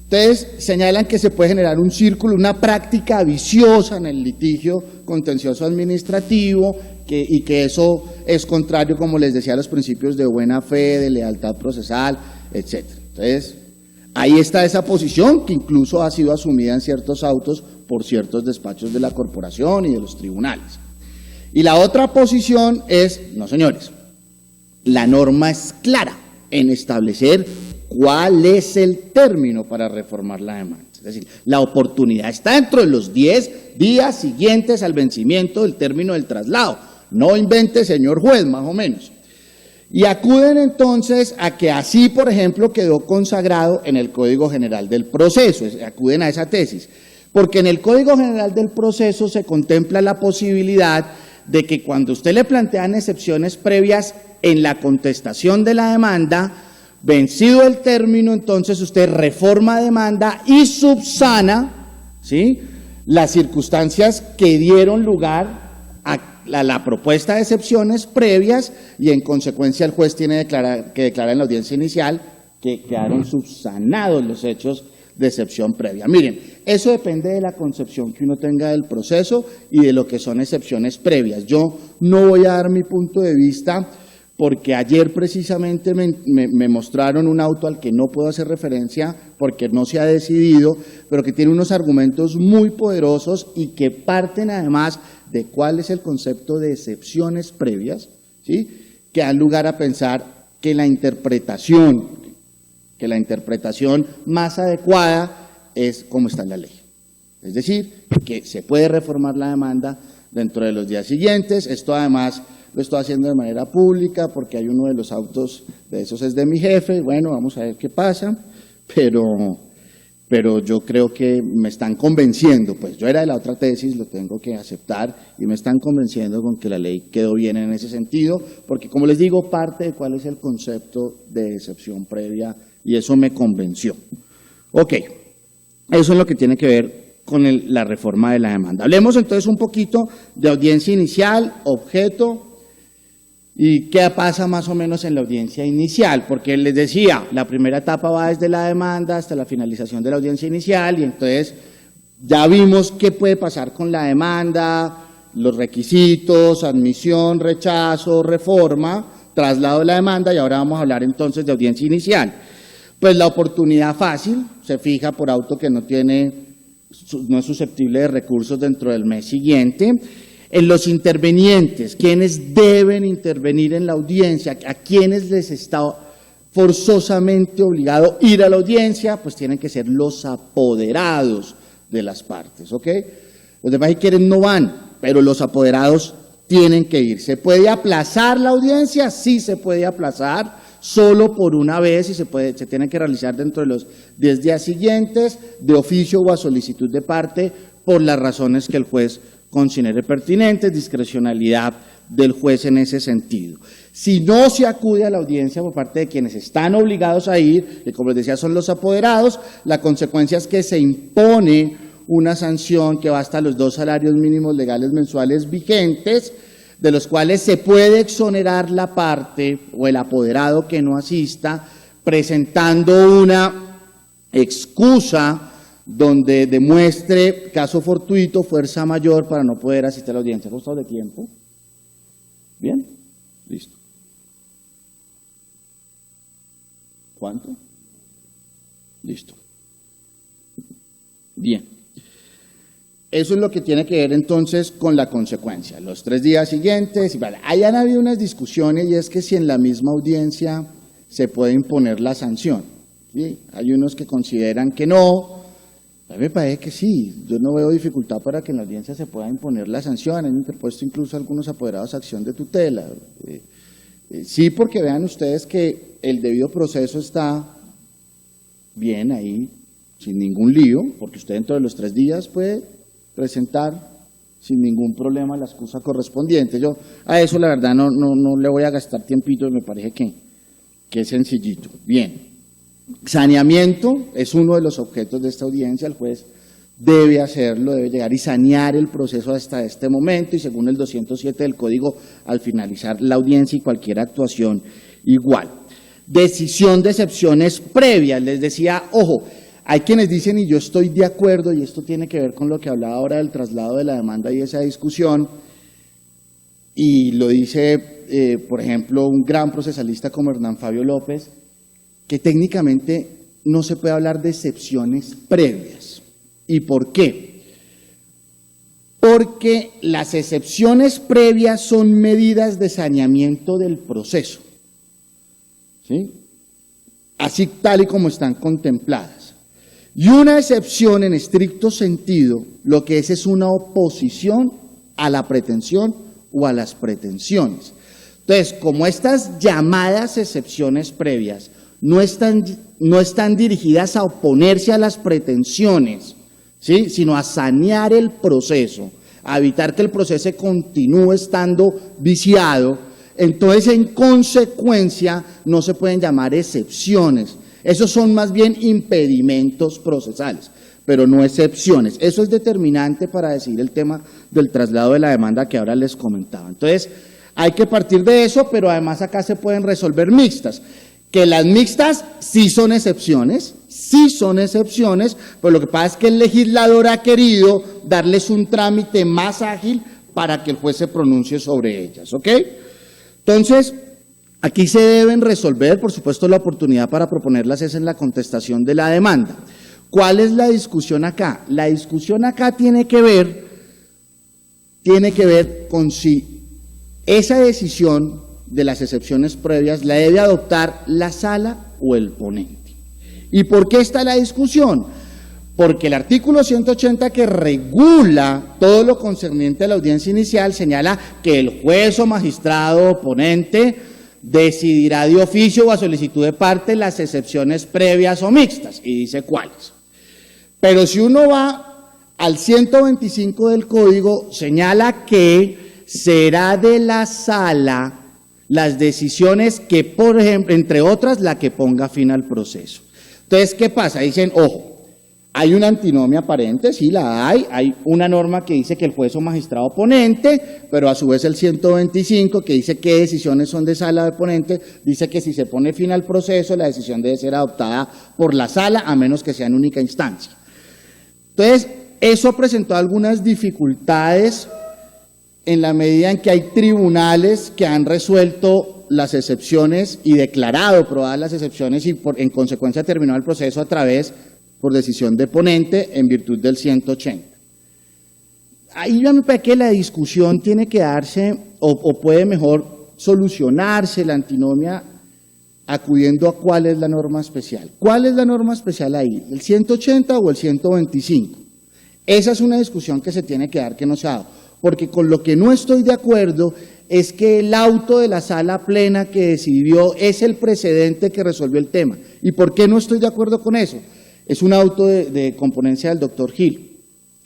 C: Entonces, señalan que se puede generar un círculo, una práctica viciosa en el litigio contencioso administrativo y que eso es contrario, como les decía, a los principios de buena fe, de lealtad procesal, etc. Entonces, ahí está esa posición que incluso ha sido asumida en ciertos autos por ciertos despachos de la corporación y de los tribunales. Y la otra posición es, no señores, la norma es clara en establecer cuál es el término para reformar la demanda. Es decir, la oportunidad está dentro de los 10 días siguientes al vencimiento del término del traslado. No invente, señor juez, más o menos. Y acuden entonces a que así, por ejemplo, quedó consagrado en el Código General del Proceso. Acuden a esa tesis. Porque en el Código General del Proceso se contempla la posibilidad de que cuando usted le plantean excepciones previas en la contestación de la demanda, vencido el término, entonces usted reforma demanda y subsana, ¿sí?, las circunstancias que dieron lugar a la propuesta de excepciones previas y en consecuencia el juez tiene que declarar en la audiencia inicial que quedaron subsanados los hechos de excepción previa. Miren, eso depende de la concepción que uno tenga del proceso y de lo que son excepciones previas. Yo no voy a dar mi punto de vista porque ayer precisamente me mostraron un auto al que no puedo hacer referencia porque no se ha decidido, pero que tiene unos argumentos muy poderosos y que parten además de cuál es el concepto de excepciones previas, ¿sí?, que dan lugar a pensar que la interpretación más adecuada es como está en la ley. Es decir, que se puede reformar la demanda dentro de los días siguientes. Esto además lo estoy haciendo de manera pública porque hay uno de los autos de esos es de mi jefe. Bueno, vamos a ver qué pasa, pero yo creo que me están convenciendo, pues yo era de la otra tesis, lo tengo que aceptar, y me están convenciendo con que la ley quedó bien en ese sentido, porque como les digo, parte de cuál es el concepto de excepción previa, y eso me convenció. Ok, eso es lo que tiene que ver con la reforma de la demanda. Hablemos entonces un poquito de audiencia inicial, objeto, y qué pasa más o menos en la audiencia inicial, porque les decía, la primera etapa va desde la demanda hasta la finalización de la audiencia inicial, y entonces Ya vimos qué puede pasar con la demanda, los requisitos, admisión, rechazo, reforma, traslado de la demanda, y ahora vamos a hablar entonces de audiencia inicial. Pues la oportunidad fácil se fija por auto que no es susceptible de recursos dentro del mes siguiente. En los intervenientes, quienes deben intervenir en la audiencia, a quienes les está forzosamente obligado ir a la audiencia, pues tienen que ser los apoderados de las partes, ¿ok? Los demás si quieren no van, pero los apoderados tienen que ir. ¿Se puede aplazar la audiencia? Sí se puede aplazar, solo por una vez, y se tiene que realizar dentro de los 10 días siguientes, de oficio o a solicitud de parte, por las razones que el juez considere pertinentes, discrecionalidad del juez en ese sentido. Si no se acude a la audiencia por parte de quienes están obligados a ir, que como les decía son los apoderados, la consecuencia es que se impone una sanción que va hasta los 2 salarios mínimos legales mensuales vigentes, de los cuales se puede exonerar la parte o el apoderado que no asista, presentando una excusa donde demuestre caso fortuito, fuerza mayor para no poder asistir a la audiencia. ¿Ha costado de tiempo? ¿Bien? Listo. ¿Cuánto? Listo. Bien. Eso es lo que tiene que ver entonces con la consecuencia. Los 3 días siguientes, vale. Hayan habido unas discusiones y es que si en la misma audiencia se puede imponer la sanción. ¿Sí? Hay unos que consideran que no. A mí me parece que sí, yo no veo dificultad para que en la audiencia se pueda imponer la sanción. Han interpuesto incluso algunos apoderados a acción de tutela. Sí, porque vean ustedes que el debido proceso está bien ahí, sin ningún lío, porque usted dentro de los 3 días puede presentar sin ningún problema la excusa correspondiente. Yo a eso la verdad no le voy a gastar tiempito, me parece que es sencillito. Bien. Saneamiento es uno de los objetos de esta audiencia, el juez debe hacerlo, debe llegar y sanear el proceso hasta este momento y según el 207 del Código, al finalizar la audiencia y cualquier actuación igual. Decisión de excepciones previas, les decía, ojo, hay quienes dicen, y yo estoy de acuerdo, y esto tiene que ver con lo que hablaba ahora del traslado de la demanda y esa discusión, y lo dice, por ejemplo, un gran procesalista como Hernán Fabio López, que técnicamente no se puede hablar de excepciones previas. ¿Y por qué? Porque las excepciones previas son medidas de saneamiento del proceso, ¿sí? Así tal y como están contempladas. Y una excepción en estricto sentido, lo que es una oposición a la pretensión o a las pretensiones. Entonces, como estas llamadas excepciones previas no están dirigidas a oponerse a las pretensiones, ¿sí?, sino a sanear el proceso, a evitar que el proceso continúe estando viciado, entonces en consecuencia no se pueden llamar excepciones. Esos son más bien impedimentos procesales, pero no excepciones. Eso es determinante para decidir el tema del traslado de la demanda que ahora les comentaba. Entonces, hay que partir de eso, pero además acá se pueden resolver mixtas. Que las mixtas sí son excepciones, pero lo que pasa es que el legislador ha querido darles un trámite más ágil para que el juez se pronuncie sobre ellas, ¿ok? Entonces, aquí se deben resolver, por supuesto, la oportunidad para proponerlas es en la contestación de la demanda. ¿Cuál es la discusión acá? La discusión acá tiene que ver con si esa decisión de las excepciones previas la debe adoptar la sala o el ponente. ¿Y por qué está la discusión? Porque el artículo 180 que regula todo lo concerniente a la audiencia inicial señala que el juez o magistrado o ponente decidirá de oficio o a solicitud de parte las excepciones previas o mixtas, y dice cuáles. Pero si uno va al 125 del Código, señala que será de la sala las decisiones que, por ejemplo, entre otras, la que ponga fin al proceso. Entonces, ¿qué pasa? Dicen, ojo, hay una antinomia aparente, sí la hay una norma que dice que el juez o magistrado ponente, pero a su vez el 125 que dice qué decisiones son de sala de ponente, dice que si se pone fin al proceso, la decisión debe ser adoptada por la sala, a menos que sea en única instancia. Entonces, Eso ha presentado algunas dificultades en la medida en que hay tribunales que han resuelto las excepciones y declarado probadas las excepciones y en consecuencia terminado el proceso a través, por decisión de ponente, en virtud del 180. Ahí yo me parece que la discusión tiene que darse o puede mejor solucionarse la antinomia acudiendo a cuál es la norma especial. ¿Cuál es la norma especial ahí? ¿El 180 o el 125? Esa es una discusión que se tiene que dar, que no se ha dado. Porque con lo que no estoy de acuerdo es que el auto de la sala plena que decidió es el precedente que resolvió el tema. ¿Y por qué no estoy de acuerdo con eso? Es un auto de componencia del doctor Gil.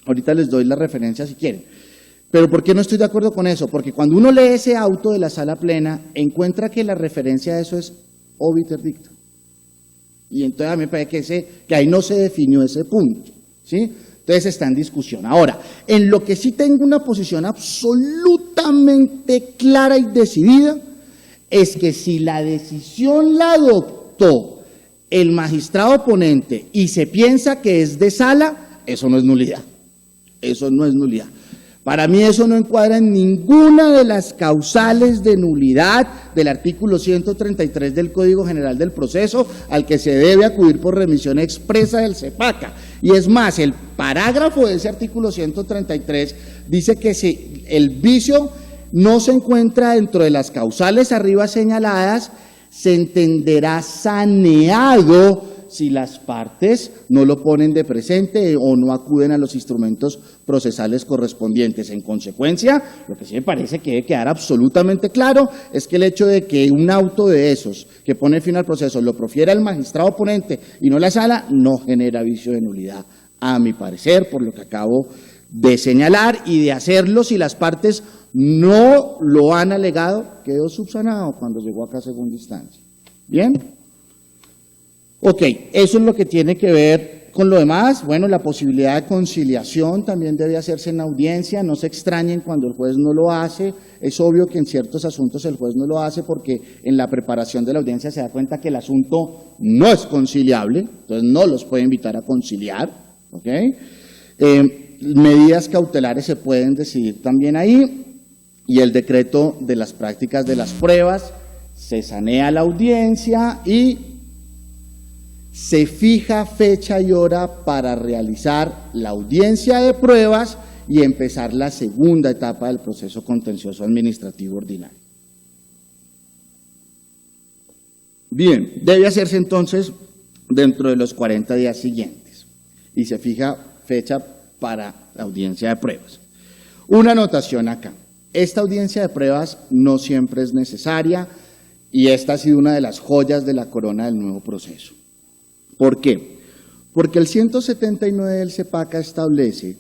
C: Ahorita les doy la referencia si quieren. Pero ¿por qué no estoy de acuerdo con eso? Porque cuando uno lee ese auto de la sala plena, encuentra que la referencia a eso es obiter dicto. Y entonces a mí me parece que ahí no se definió ese punto, ¿sí? Entonces está en discusión. Ahora, en lo que sí tengo una posición absolutamente clara y decidida, es que si la decisión la adoptó el magistrado ponente y se piensa que es de sala, eso no es nulidad. Eso no es nulidad. Para mí eso no encuadra en ninguna de las causales de nulidad del artículo 133 del Código General del Proceso al que se debe acudir por remisión expresa del CEPACA. Y es más, el parágrafo de ese artículo 133 dice que si el vicio no se encuentra dentro de las causales arriba señaladas, se entenderá saneado si las partes no lo ponen de presente o no acuden a los instrumentos procesales correspondientes. En consecuencia, lo que sí me parece que debe quedar absolutamente claro es que el hecho de que un auto de esos que pone fin al proceso lo profiera el magistrado ponente y no la sala, no genera vicio de nulidad, a mi parecer, por lo que acabo de señalar, y de hacerlo si las partes no lo han alegado, quedó subsanado cuando llegó acá a segunda instancia. ¿Bien? Ok, eso es lo que tiene que ver con lo demás. Bueno, la posibilidad de conciliación también debe hacerse en audiencia. No se extrañen cuando el juez no lo hace. Es obvio que en ciertos asuntos el juez no lo hace porque en la preparación de la audiencia se da cuenta que el asunto no es conciliable, entonces no los puede invitar a conciliar. ¿Ok? Medidas cautelares se pueden decidir también ahí, y el decreto de las prácticas de las pruebas, se sanea la audiencia y se fija fecha y hora para realizar la audiencia de pruebas y empezar la segunda etapa del proceso contencioso administrativo ordinario. Bien, debe hacerse entonces dentro de los 40 días siguientes y se fija fecha para la audiencia de pruebas. Una anotación acá. Esta audiencia de pruebas no siempre es necesaria y esta ha sido una de las joyas de la corona del nuevo proceso. ¿Por qué? Porque el 179 del CEPACA establece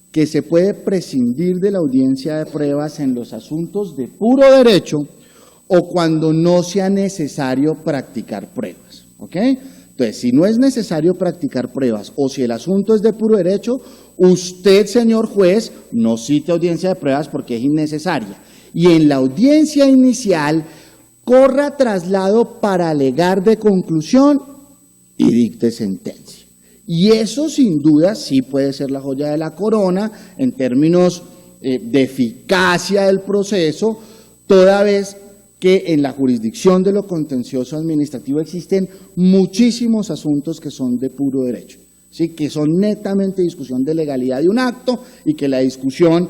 C: que se puede prescindir de la audiencia de pruebas en los asuntos de puro derecho o cuando no sea necesario practicar pruebas. ¿Ok? Entonces, si no es necesario practicar pruebas o si el asunto es de puro derecho, usted, señor juez, no cite audiencia de pruebas porque es innecesaria. Y en la audiencia inicial, corra traslado para alegar de conclusión y dicte sentencia. Y eso sin duda sí puede ser la joya de la corona en términos de eficacia del proceso, toda vez que en la jurisdicción de lo contencioso administrativo existen muchísimos asuntos que son de puro derecho, ¿sí? Que son netamente discusión de legalidad de un acto y que la discusión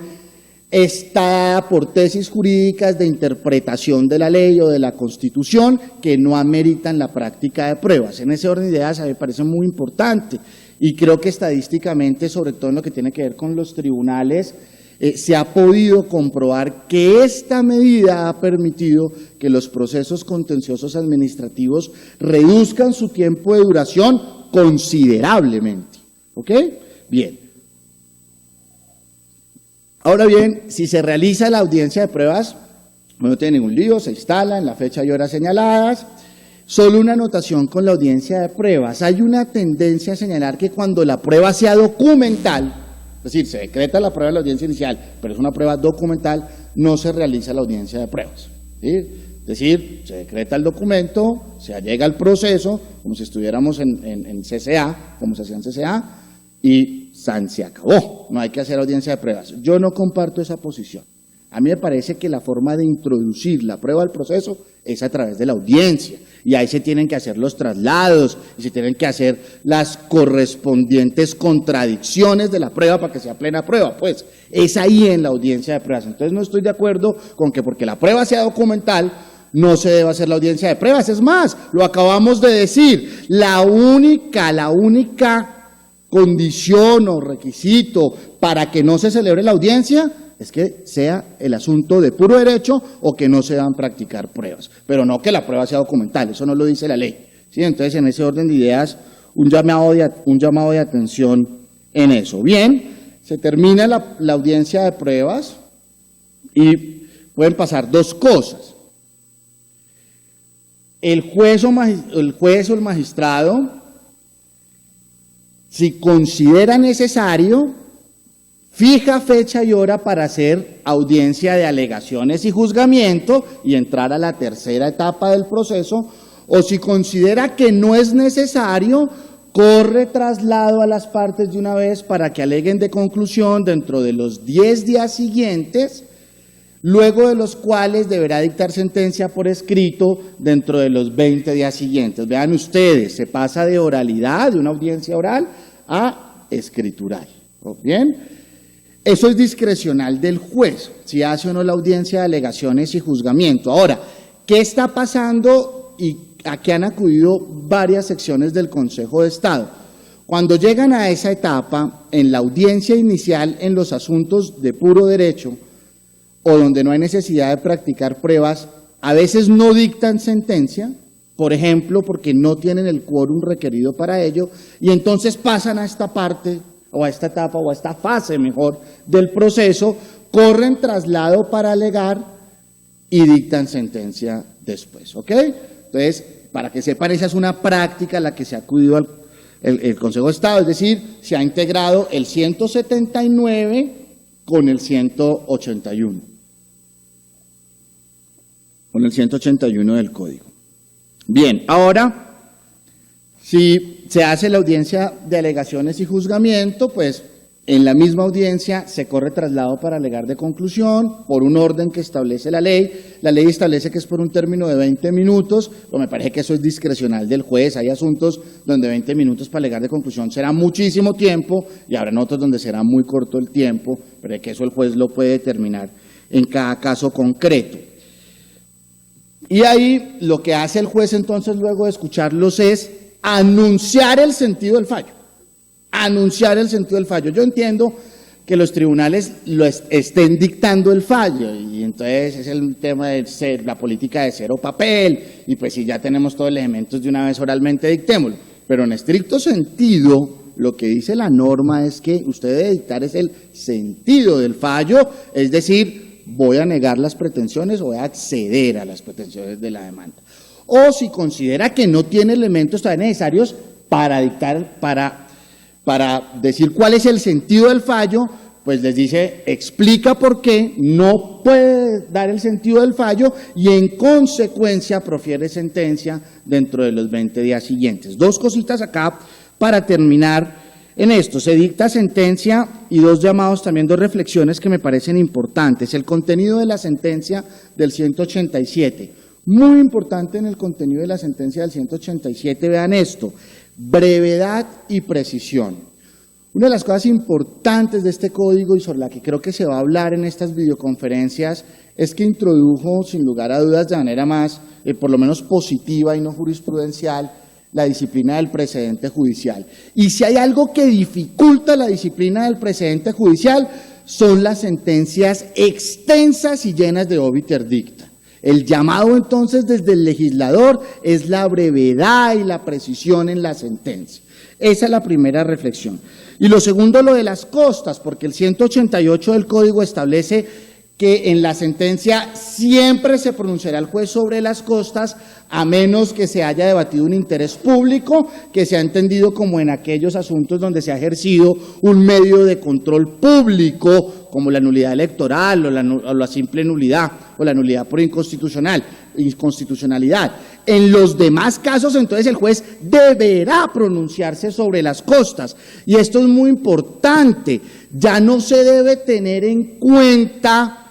C: está por tesis jurídicas de interpretación de la ley o de la Constitución que no ameritan la práctica de pruebas. En ese orden de ideas a mí me parece muy importante y creo que estadísticamente, sobre todo en lo que tiene que ver con los tribunales, se ha podido comprobar que esta medida ha permitido que los procesos contenciosos administrativos reduzcan su tiempo de duración considerablemente. ¿Ok? Bien. Ahora bien, si se realiza la audiencia de pruebas, no tiene ningún lío, se instala en la fecha y hora señaladas. Solo una anotación con la audiencia de pruebas. Hay una tendencia a señalar que cuando la prueba sea documental, es decir, se decreta la prueba de la audiencia inicial, pero es una prueba documental, no se realiza la audiencia de pruebas. ¿Sí? Es decir, se decreta el documento, se allega al proceso, como si estuviéramos en CCA, como se hacía en CCA, y se acabó, no hay que hacer audiencia de pruebas. Yo no comparto esa posición. A mí me parece que la forma de introducir la prueba al proceso es a través de la audiencia, y ahí se tienen que hacer los traslados, y se tienen que hacer las correspondientes contradicciones de la prueba para que sea plena prueba, pues es ahí en la audiencia de pruebas. Entonces no estoy de acuerdo con que porque la prueba sea documental, no se debe hacer la audiencia de pruebas. Es más, lo acabamos de decir, la única condición o requisito para que no se celebre la audiencia es que sea el asunto de puro derecho o que no se van a practicar pruebas, pero no que la prueba sea documental, eso no lo dice la ley, ¿sí? Entonces, en ese orden de ideas, un llamado de atención en eso. Bien, se termina la audiencia de pruebas y pueden pasar dos cosas. El juez o el magistrado, si considera necesario, fija fecha y hora para hacer audiencia de alegaciones y juzgamiento y entrar a la tercera etapa del proceso, o si considera que no es necesario, corre traslado a las partes de una vez para que aleguen de conclusión dentro de los 10 días siguientes, luego de los cuales deberá dictar sentencia por escrito dentro de los 20 días siguientes. Vean ustedes, se pasa de oralidad, de una audiencia oral, a escritural. ¿Bien? Eso es discrecional del juez, si hace o no la audiencia de alegaciones y juzgamiento. Ahora, ¿qué está pasando y a qué han acudido varias secciones del Consejo de Estado? Cuando llegan a esa etapa, en la audiencia inicial, en los asuntos de puro derecho, o donde no hay necesidad de practicar pruebas, a veces no dictan sentencia, por ejemplo, porque no tienen el quórum requerido para ello, y entonces pasan a esta parte, o a esta etapa, o a esta fase mejor del proceso, corren traslado para alegar y dictan sentencia después, ¿ok? Entonces, para que sepan, esa es una práctica a la que se ha acudido el Consejo de Estado, es decir, se ha integrado el 179 con el 181. Con el 181 del Código. Bien, ahora, si se hace la audiencia de alegaciones y juzgamiento, pues en la misma audiencia se corre traslado para alegar de conclusión por un orden que establece la ley. La ley establece que es por un término de 20 minutos, pero me parece que eso es discrecional del juez. Hay asuntos donde 20 minutos para alegar de conclusión será muchísimo tiempo y habrá otros donde será muy corto el tiempo, pero es que eso el juez lo puede determinar en cada caso concreto. Y ahí lo que hace el juez entonces luego de escucharlos es anunciar el sentido del fallo. Anunciar el sentido del fallo. Yo entiendo que los tribunales estén dictando el fallo y entonces es el tema de la política de cero papel y pues si ya tenemos todos los elementos de una vez oralmente dictémoslo. Pero en estricto sentido lo que dice la norma es que usted debe dictar es el sentido del fallo, es decir, voy a negar las pretensiones o voy a acceder a las pretensiones de la demanda. O si considera que no tiene elementos todavía necesarios para dictar, para decir cuál es el sentido del fallo, pues les dice, explica por qué no puede dar el sentido del fallo y en consecuencia profiere sentencia dentro de los 20 días siguientes. Dos cositas acá para terminar en esto. Se dicta sentencia y dos llamados, también dos reflexiones que me parecen importantes. El contenido de la sentencia del 187. Muy importante en el contenido de la sentencia del 187, vean esto, brevedad y precisión. Una de las cosas importantes de este código y sobre la que creo que se va a hablar en estas videoconferencias es que introdujo, sin lugar a dudas, de manera más, por lo menos positiva y no jurisprudencial, la disciplina del precedente judicial. Y si hay algo que dificulta la disciplina del precedente judicial, son las sentencias extensas y llenas de obiter dicta. El llamado entonces desde el legislador es la brevedad y la precisión en la sentencia. Esa es la primera reflexión. Y lo segundo, lo de las costas, porque el 188 del Código establece que en la sentencia siempre se pronunciará el juez sobre las costas, a menos que se haya debatido un interés público, que se ha entendido como en aquellos asuntos donde se ha ejercido un medio de control público, como la nulidad electoral o la simple nulidad o la nulidad por inconstitucional. inconstitucionalidad. En los demás casos, entonces, el juez deberá pronunciarse sobre las costas. Y esto es muy importante. Ya no se debe tener en cuenta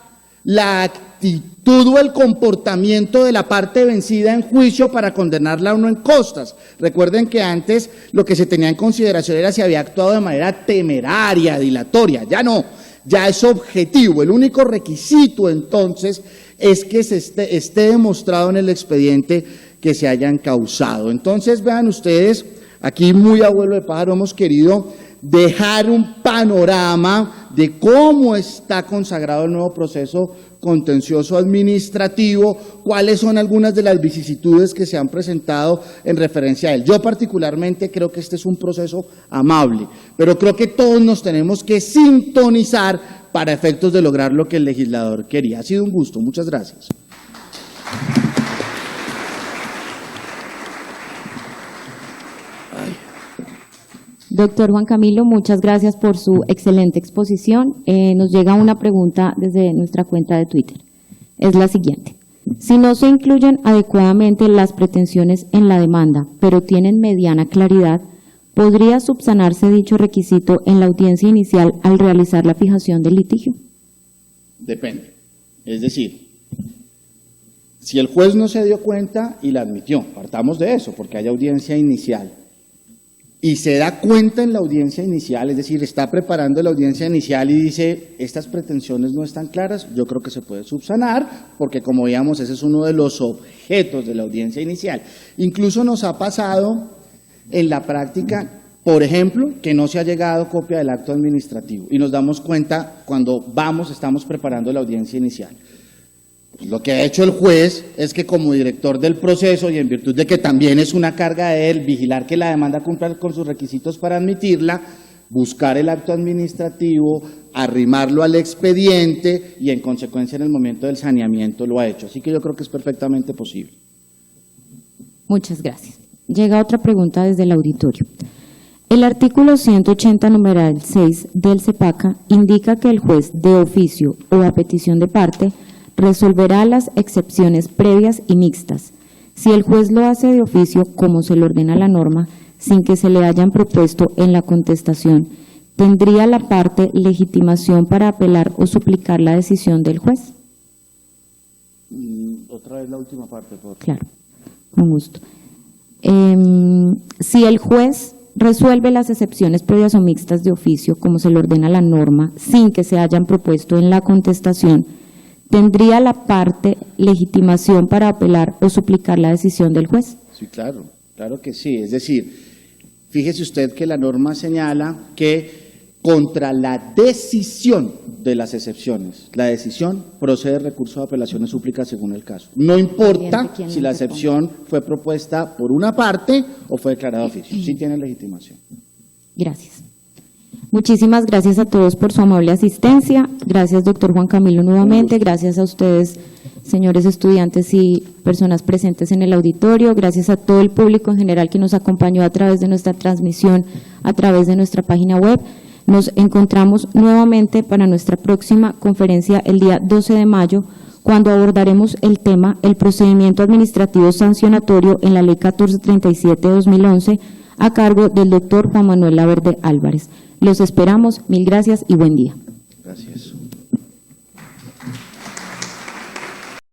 C: la actitud o el comportamiento de la parte vencida en juicio para condenarla a uno en costas. Recuerden que antes lo que se tenía en consideración era si había actuado de manera temeraria, dilatoria. Ya no, ya es objetivo. El único requisito, entonces, es que esté demostrado en el expediente que se hayan causado. Entonces, vean ustedes, aquí muy a vuelo de pájaro hemos querido dejar un panorama de cómo está consagrado el nuevo proceso contencioso administrativo, cuáles son algunas de las vicisitudes que se han presentado en referencia a él. Yo particularmente creo que este es un proceso amable, pero creo que todos nos tenemos que sintonizar para efectos de lograr lo que el legislador quería. Ha sido un gusto, muchas gracias.
A: Doctor Juan Camilo, muchas gracias por su excelente exposición. Nos llega una pregunta desde nuestra cuenta de Twitter. Es la siguiente. Si no se incluyen adecuadamente las pretensiones en la demanda, pero tienen mediana claridad, ¿podría subsanarse dicho requisito en la audiencia inicial al realizar la fijación del litigio?
C: Depende. Es decir, si el juez no se dio cuenta y la admitió, partamos de eso, porque hay audiencia inicial, y se da cuenta en la audiencia inicial, es decir, está preparando la audiencia inicial y dice, estas pretensiones no están claras, yo creo que se puede subsanar, porque como veíamos, ese es uno de los objetos de la audiencia inicial. Incluso nos ha pasado en la práctica, por ejemplo, que no se ha llegado copia del acto administrativo, y nos damos cuenta cuando estamos preparando la audiencia inicial. Pues lo que ha hecho el juez es que como director del proceso y en virtud de que también es una carga de él vigilar que la demanda cumpla con sus requisitos para admitirla, buscar el acto administrativo, arrimarlo al expediente y en consecuencia en el momento del saneamiento lo ha hecho. Así que yo creo que es perfectamente posible.
A: Muchas gracias. Llega otra pregunta desde el auditorio. El artículo 180, numeral 6 del CEPACA indica que el juez de oficio o a petición de parte resolverá las excepciones previas y mixtas. Si el juez lo hace de oficio, como se le ordena la norma, sin que se le hayan propuesto en la contestación, ¿tendría la parte legitimación para apelar o suplicar la decisión del juez?
C: Otra vez la última parte, por favor.
A: Claro, con gusto. Si el juez resuelve las excepciones previas o mixtas de oficio, como se le ordena la norma, sin que se hayan propuesto en la contestación, ¿tendría la parte legitimación para apelar o suplicar la decisión del juez?
C: Sí, claro, claro que sí. Es decir, fíjese usted que la norma señala que contra la decisión de las excepciones, la decisión procede recurso de apelación o súplica según el caso. No importa si la excepción fue propuesta por una parte o fue declarada de oficio, sí tiene legitimación.
A: Gracias. Muchísimas gracias a todos por su amable asistencia. Gracias, doctor Juan Camilo, nuevamente. Gracias a ustedes, señores estudiantes y personas presentes en el auditorio. Gracias a todo el público en general que nos acompañó a través de nuestra transmisión, a través de nuestra página web. Nos encontramos nuevamente para nuestra próxima conferencia el día 12 de mayo, cuando abordaremos el tema el procedimiento administrativo sancionatorio en la Ley 1437 de 2011, a cargo del doctor Juan Manuel Laverde Álvarez. Los esperamos. Mil gracias y buen día.
C: Gracias.